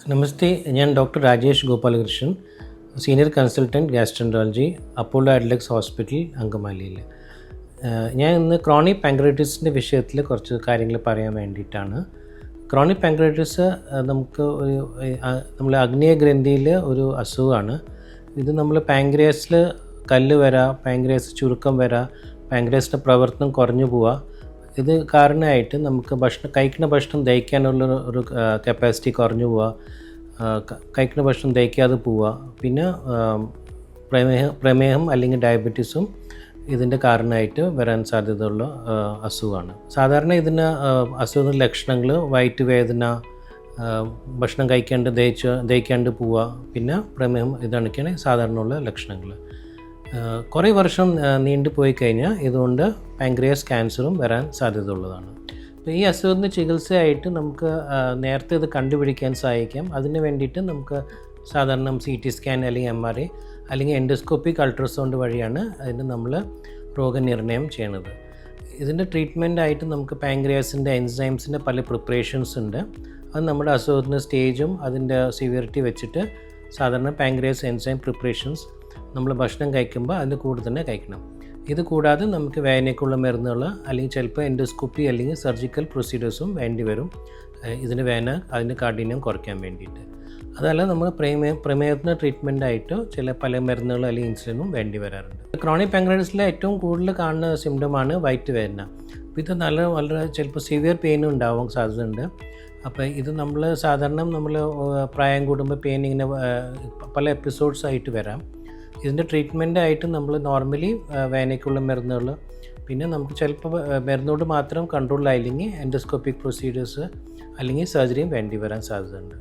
നമസ്തേ, ഞാൻ doctor Rajesh Gopalakrishnan, senior consultant gastroenterology, Apollo Adlux hospital, അങ്കമാലിയിൽ. ഞാൻ ഇന്ന് ക്രോണിക് പാൻക്രിയാറ്റിസിൻ്റെ വിഷയത്തിൽ കുറച്ച് കാര്യങ്ങൾ പറയാൻ വേണ്ടിയിട്ടാണ്. ക്രോണിക് പാൻക്രിയാറ്റിസ് നമുക്ക് നമ്മൾ ആഗ്നേയ ഗ്രന്ഥിയിൽ ഒരു അസുഖമാണ്. ഇത് നമ്മൾ പാൻക്രിയാസിൽ കല്ല് വരാം, പാൻക്രിയാസ് ചുരുക്കം വരാം, പാൻക്രിയാസിൻ്റെ പ്രവർത്തനം കുറഞ്ഞു പോവുക. ഇത് കാരണമായിട്ട് നമുക്ക് കഴിക്കുന്ന ഭക്ഷണം ദഹിക്കാനുള്ള ഒരു കപ്പാസിറ്റി കുറഞ്ഞു പോവുക, കഴിക്കുന്ന ഭക്ഷണം ദഹിക്കാതെ പോവുക. പിന്നെ പ്രമേഹം അല്ലെങ്കിൽ ഡയബറ്റീസും ഇതിൻ്റെ കാരണമായിട്ട് വരാൻ സാധ്യതയുള്ള അസുഖമാണ്. സാധാരണ ഇതിന് അസുഖങ്ങളുടെ ലക്ഷണങ്ങൾ വയറ്റുവേദന, ഭക്ഷണം ദഹിക്കാണ്ട് പോവുക, പിന്നെ പ്രമേഹം, ഇതൊക്കെയാണ് സാധാരണയുള്ള ലക്ഷണങ്ങൾ. കുറേ വർഷം നീണ്ടു പോയി കഴിഞ്ഞാൽ ഇതുകൊണ്ട് പാൻക്രിയാസ് ക്യാൻസറും വരാൻ സാധ്യതയുള്ളതാണ്. അപ്പോൾ ഈ അസുഖത്തിന് ചികിത്സയായിട്ട് നമുക്ക് നേരത്തെ ഇത് കണ്ടുപിടിക്കാൻ സഹായിക്കാം. അതിന് വേണ്ടിയിട്ട് നമുക്ക് സാധാരണ CT സ്കാൻ അല്ലെങ്കിൽ MRI അല്ലെങ്കിൽ എൻഡോസ്കോപ്പിക് അൾട്രാസൗണ്ട് വഴിയാണ് അതിന് നമ്മൾ രോഗനിർണയം ചെയ്യണത്. ഇതിൻ്റെ ട്രീറ്റ്മെൻറ്റായിട്ട് നമുക്ക് പാൻക്രിയാസിൻ്റെ എൻസൈംസിൻ്റെ പല പ്രിപ്പറേഷൻസ് ഉണ്ട്. അത് നമ്മുടെ അസുഖത്തിൻ്റെ സ്റ്റേജും അതിൻ്റെ സിവിയറിറ്റി വെച്ചിട്ട് സാധാരണ പാൻക്രിയാസ് എൻസൈം പ്രിപ്പറേഷൻസ് നമ്മൾ ഭക്ഷണം കഴിക്കുമ്പോൾ അതിൻ്റെ കൂടെ തന്നെ കഴിക്കണം. ഇത് കൂടാതെ നമുക്ക് വേദനയ്ക്കുള്ള മരുന്നുകൾ അല്ലെങ്കിൽ ചിലപ്പോൾ എൻഡോസ്കോപ്പി അല്ലെങ്കിൽ സർജിക്കൽ പ്രൊസീജിയേഴ്സും വേണ്ടി വരും, ഇതിന് വേദന അതിൻ്റെ കാഠിന്യം കുറയ്ക്കാൻ വേണ്ടിയിട്ട്. അതല്ല, നമ്മൾ പ്രമേഹത്തിന് ട്രീറ്റ്മെൻറ്റായിട്ട് പല മരുന്നുകൾ അല്ലെങ്കിൽ ഇൻസുലിനും വേണ്ടി വരാറുണ്ട്. ക്രോണിക് പാൻക്രിയാറ്റിസിലെ ഏറ്റവും കൂടുതൽ കാണുന്ന സിംറ്റമാണ് വയറ്റുവേദന. അപ്പോൾ ഇത് വളരെ ചിലപ്പോൾ സിവിയർ പെയിനും ഉണ്ടാവാൻ സാധ്യതയുണ്ട്. അപ്പോൾ ഇത് സാധാരണ പ്രായം കൂടുമ്പോൾ പെയിൻ ഇങ്ങനെ പല എപ്പിസോഡ്സ് ആയിട്ട് വരാം. ഇതിൻ്റെ ട്രീറ്റ്മെൻറ്റായിട്ട് നമ്മൾ നോർമലി വേദനയ്ക്കുള്ള മരുന്നുകൾ, പിന്നെ നമുക്ക് ചിലപ്പോൾ മരുന്നോട് മാത്രം കൺട്രോൾ ആയില്ലെങ്കിൽ എൻഡോസ്കോപ്പിക് പ്രൊസീജിയേഴ്സ് അല്ലെങ്കിൽ സർജറിയും വേണ്ടി വരാൻ സാധ്യതയുണ്ട്.